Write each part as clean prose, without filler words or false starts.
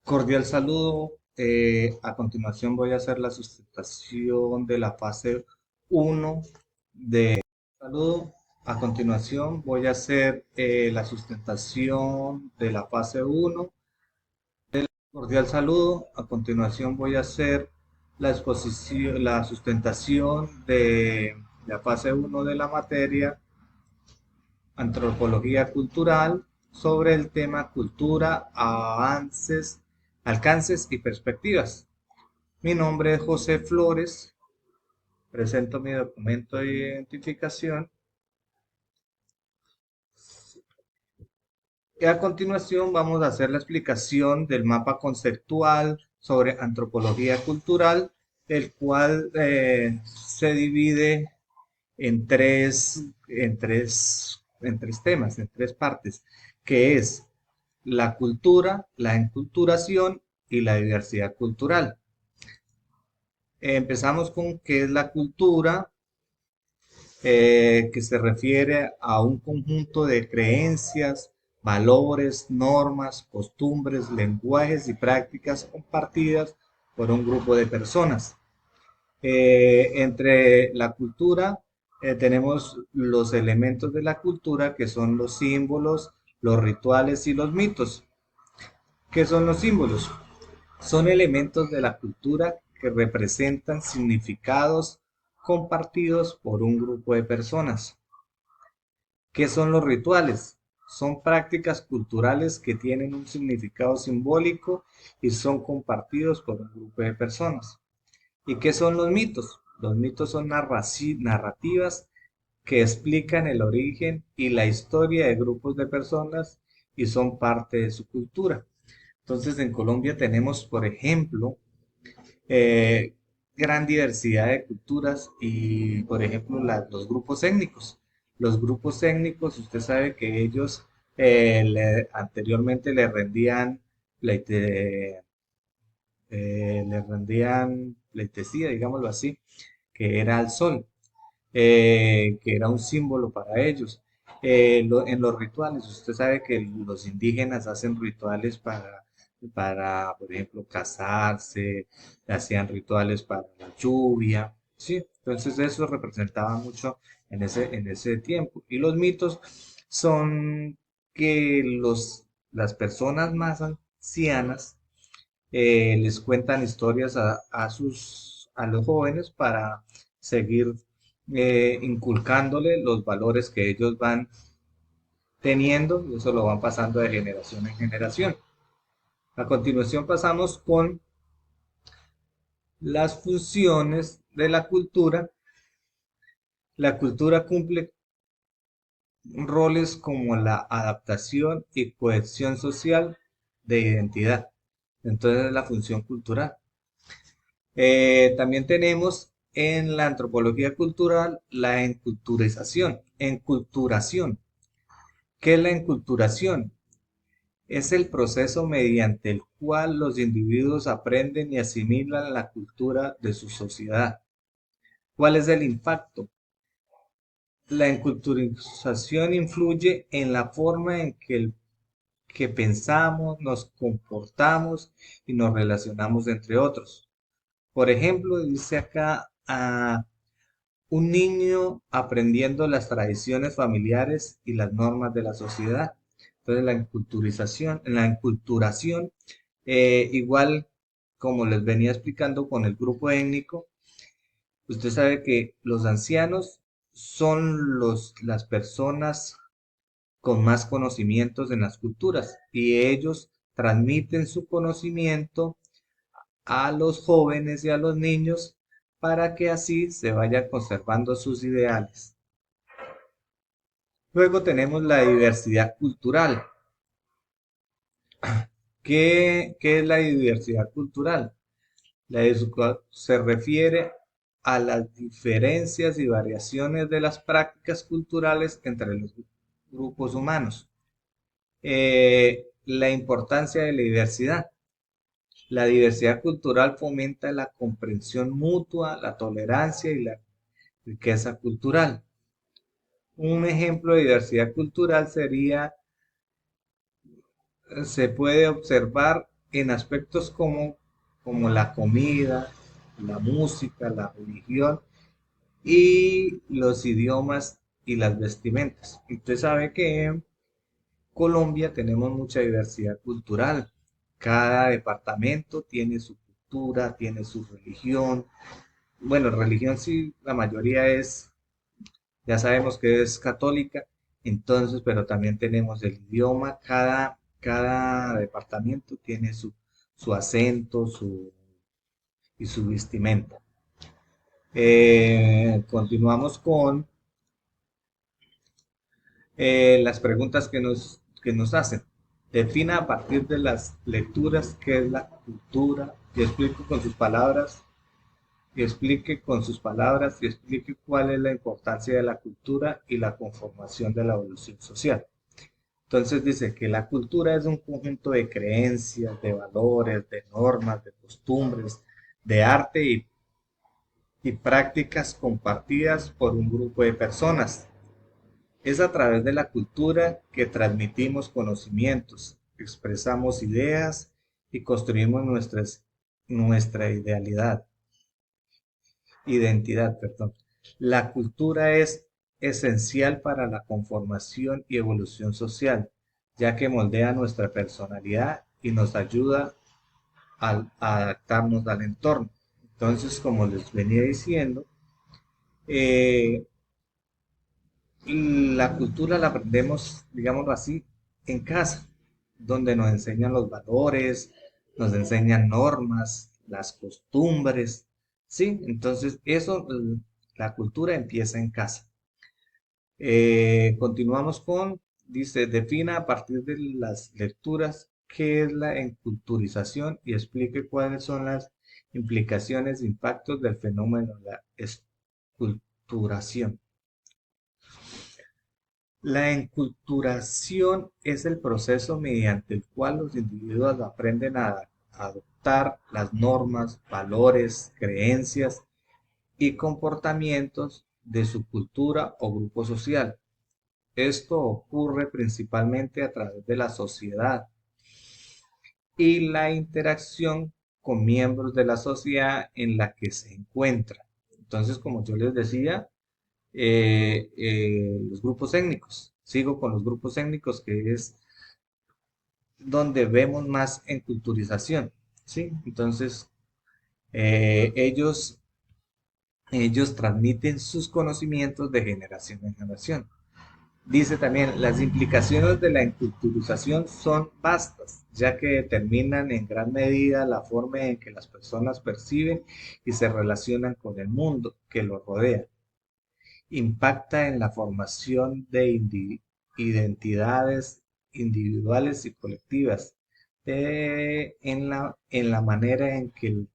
Cordial saludo. A continuación voy a hacer la sustentación de la fase uno de saludo. A continuación voy a hacer la sustentación de la fase uno. Cordial saludo. A continuación voy a hacer la exposición, la sustentación de la fase uno de la materia Antropología Cultural sobre el tema cultura, avances, alcances y perspectivas. Mi nombre es José Flores, presento mi documento de identificación y a continuación vamos a hacer la explicación del mapa conceptual sobre antropología cultural, el cual se divide en tres temas, en tres partes, que es la cultura, la enculturación y la diversidad cultural. Empezamos con qué es la cultura, que se refiere a un conjunto de creencias, valores, normas, costumbres, lenguajes y prácticas compartidas por un grupo de personas. Entre la cultura tenemos los elementos de la cultura que son los símbolos, los rituales y los mitos. ¿Qué son los símbolos? Son elementos de la cultura que representan significados compartidos por un grupo de personas. ¿Qué son los rituales? Son prácticas culturales que tienen un significado simbólico y son compartidos por un grupo de personas. ¿Y qué son los mitos? Los mitos son narrativas que explican el origen y la historia de grupos de personas y son parte de su cultura. Entonces, en Colombia tenemos, por ejemplo, eh, gran diversidad de culturas y, por ejemplo, los grupos étnicos. Los grupos étnicos, usted sabe que ellos anteriormente pleite- le rendían pleitesía, digámoslo así, que era al sol, que era un símbolo para ellos. En los rituales, usted sabe que los indígenas hacen rituales para, por ejemplo, casarse, hacían rituales para la lluvia, ¿sí? Entonces eso representaba mucho en ese tiempo. Y los mitos son que las personas más ancianas les cuentan historias a los jóvenes para seguir inculcándole los valores que ellos van teniendo y eso lo van pasando de generación en generación. A continuación pasamos con las funciones de la cultura. La cultura cumple roles como la adaptación y cohesión social de identidad. Entonces, la función cultural. También tenemos en la antropología cultural la enculturización. Enculturación. ¿Qué es la enculturación? Es el proceso mediante el cual los individuos aprenden y asimilan la cultura de su sociedad. ¿Cuál es el impacto? La enculturización influye en la forma en que pensamos, nos comportamos y nos relacionamos entre otros. Por ejemplo, dice acá a un niño aprendiendo las tradiciones familiares y las normas de la sociedad. Entonces, la enculturación, igual como les venía explicando con el grupo étnico, usted sabe que los ancianos son las personas con más conocimientos en las culturas y ellos transmiten su conocimiento a los jóvenes y a los niños para que así se vayan conservando sus ideales. Luego tenemos la diversidad cultural. ¿Qué es la diversidad cultural? Se refiere a las diferencias y variaciones de las prácticas culturales entre los grupos humanos. La importancia de la diversidad. La diversidad cultural fomenta la comprensión mutua, la tolerancia y la riqueza cultural. Un ejemplo de diversidad cultural se puede observar en aspectos como la comida, la música, la religión y los idiomas y las vestimentas. Usted sabe que en Colombia tenemos mucha diversidad cultural. Cada departamento tiene su cultura, tiene su religión. Bueno, religión sí, la mayoría es, ya sabemos que es católica, entonces, pero también tenemos el idioma. Cada departamento tiene su acento, y su vestimenta. Continuamos con las preguntas que nos hacen. Defina a partir de las lecturas qué es la cultura y explique con sus palabras y explique cuál es la importancia de la cultura y la conformación de la evolución social. Entonces dice que la cultura es un conjunto de creencias, de valores, de normas, de costumbres, de arte y prácticas compartidas por un grupo de personas. Es a través de la cultura que transmitimos conocimientos, expresamos ideas y construimos nuestra identidad, perdón. La cultura es esencial para la conformación y evolución social, ya que moldea nuestra personalidad y nos ayuda a adaptarnos al entorno. Entonces, como les venía diciendo, eh, la cultura la aprendemos, digámoslo así, en casa, donde nos enseñan los valores, nos enseñan normas, las costumbres, ¿sí? Entonces, eso, la cultura empieza en casa. Continuamos con, dice, defina a partir de las lecturas qué es la enculturización y explique cuáles son las implicaciones e impactos del fenómeno de la esculturación. La enculturación es el proceso mediante el cual los individuos aprenden a adoptar las normas, valores, creencias y comportamientos de su cultura o grupo social. Esto ocurre principalmente a través de la sociedad y la interacción con miembros de la sociedad en la que se encuentra. Entonces, como yo les decía, los grupos étnicos. Sigo con los grupos étnicos, que es donde vemos más enculturización, ¿sí? Entonces, ellos, ellos transmiten sus conocimientos de generación en generación. Dice también, las implicaciones de la enculturización son vastas, ya que determinan en gran medida la forma en que las personas perciben y se relacionan con el mundo que los rodea. Impacta en la formación de identidades individuales y colectivas, en la manera en que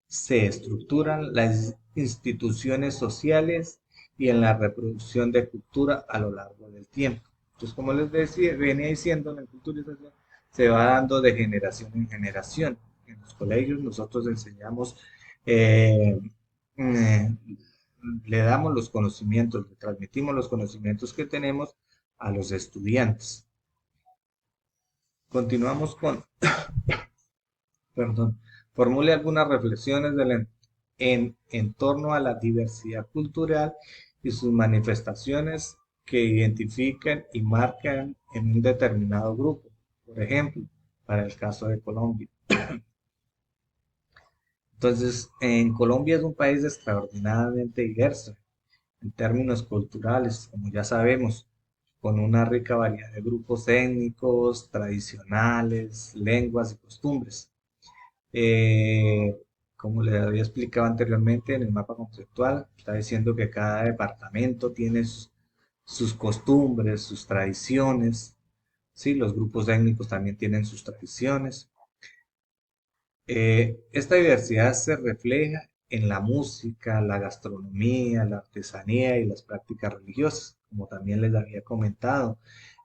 se estructuran las instituciones sociales y en la reproducción de cultura a lo largo del tiempo. Entonces, como les decía, venía diciendo, la culturización se va dando de generación en generación. En los colegios nosotros enseñamos, eh, eh, le damos los conocimientos, le transmitimos los conocimientos que tenemos a los estudiantes. Continuamos con, perdón, formule algunas reflexiones en torno a la diversidad cultural y sus manifestaciones que identifican y marcan en un determinado grupo. Por ejemplo, para el caso de Colombia. Entonces, en Colombia es un país extraordinariamente diverso en términos culturales, como ya sabemos, con una rica variedad de grupos étnicos, tradicionales, lenguas y costumbres. Eh, como les había explicado anteriormente en el mapa conceptual, está diciendo que cada departamento tiene sus costumbres, sus tradiciones, ¿sí? Los grupos étnicos también tienen sus tradiciones. Esta diversidad se refleja en la música, la gastronomía, la artesanía y las prácticas religiosas, como también les había comentado.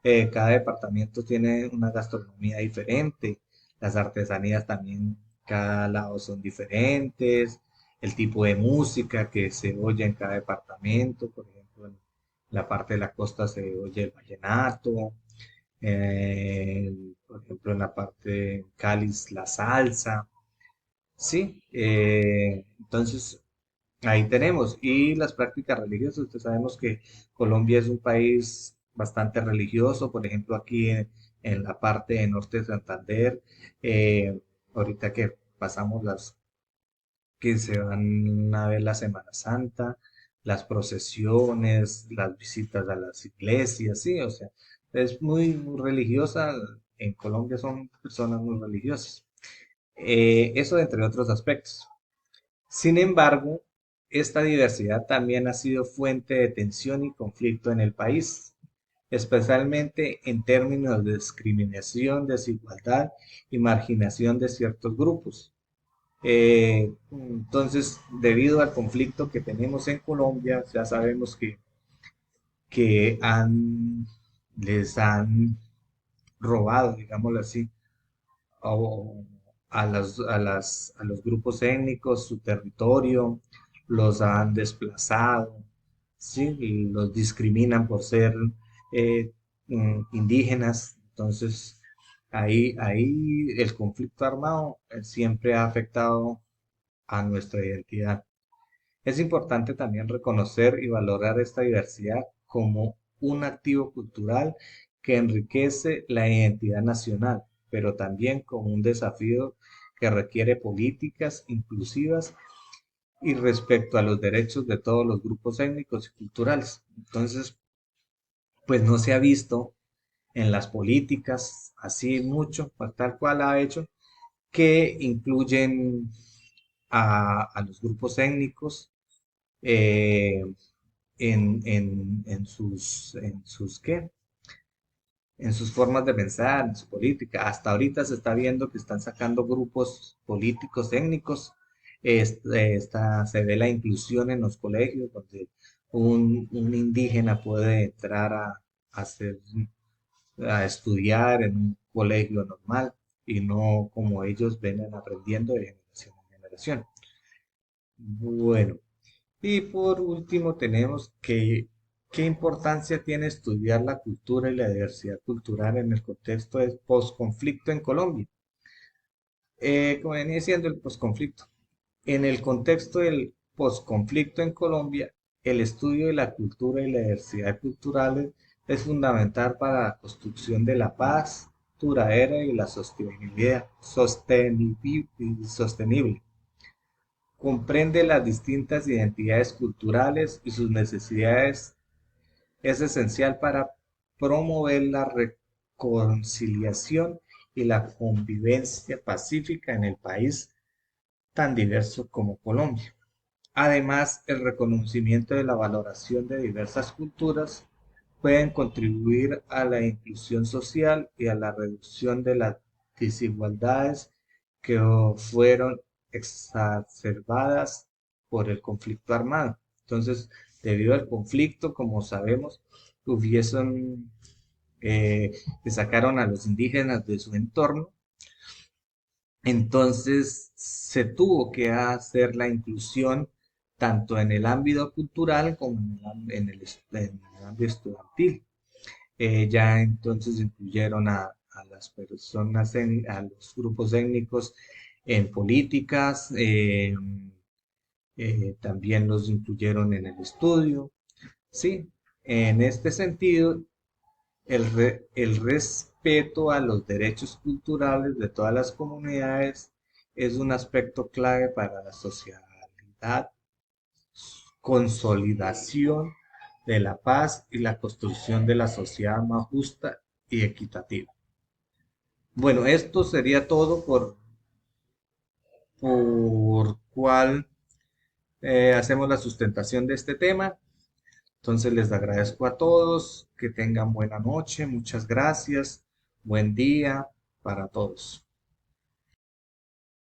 Cada departamento tiene una gastronomía diferente, las artesanías también, cada lado son diferentes, el tipo de música que se oye en cada departamento, por ejemplo, en la parte de la costa se oye el vallenato, por ejemplo, en la parte de Cali, la salsa, ¿sí? Entonces, ahí tenemos. Y las prácticas religiosas, ustedes sabemos que Colombia es un país bastante religioso, por ejemplo, aquí en la parte de norte de Santander, eh, ahorita que pasamos que se van a ver la Semana Santa, las procesiones, las visitas a las iglesias, sí, o sea, es muy religiosa. En Colombia son personas muy religiosas. Eso entre otros aspectos. Sin embargo, esta diversidad también ha sido fuente de tensión y conflicto en el país, especialmente en términos de discriminación, desigualdad y marginación de ciertos grupos. Entonces, debido al conflicto que tenemos en Colombia, ya sabemos que les han robado, digámoslo así, o a los grupos étnicos su territorio, los han desplazado, ¿sí? Y los discriminan por ser eh, indígenas. Entonces, ahí el conflicto armado siempre ha afectado a nuestra identidad. Es importante también reconocer y valorar esta diversidad como un activo cultural que enriquece la identidad nacional, pero también como un desafío que requiere políticas inclusivas y respecto a los derechos de todos los grupos étnicos y culturales. Entonces, pues no se ha visto en las políticas así mucho, pues tal cual ha hecho, que incluyen a los grupos étnicos eh, ¿qué? En sus formas de pensar, en su política. Hasta ahorita se está viendo que están sacando grupos políticos étnicos. Se ve la inclusión en los colegios, donde un indígena puede entrar hacer, a estudiar en un colegio normal y no como ellos vienen aprendiendo de generación en generación. Bueno, y por último tenemos que qué importancia tiene estudiar la cultura y la diversidad cultural en el contexto del posconflicto en Colombia. Como venía siendo el posconflicto. En el contexto del posconflicto en Colombia, el estudio de la cultura y la diversidad cultural es fundamental para la construcción de la paz duradera y la sostenibilidad sostenible. Comprende las distintas identidades culturales y sus necesidades. Es esencial para promover la reconciliación y la convivencia pacífica en el país tan diverso como Colombia. Además, el reconocimiento de la valoración de diversas culturas pueden contribuir a la inclusión social y a la reducción de las desigualdades que fueron exacerbadas por el conflicto armado. Entonces, debido al conflicto, como sabemos, hubiesen, que sacaron a los indígenas de su entorno, entonces se tuvo que hacer la inclusión tanto en el ámbito cultural como en el ámbito estudiantil. Ya entonces incluyeron a las personas, a los grupos étnicos en políticas, también los incluyeron en el estudio. Sí, en este sentido, el respeto a los derechos culturales de todas las comunidades es un aspecto clave para la socialidad, consolidación de la paz y la construcción de la sociedad más justa y equitativa. Bueno, esto sería todo por cual hacemos la sustentación de este tema. Entonces les agradezco a todos, que tengan buena noche, muchas gracias, buen día para todos.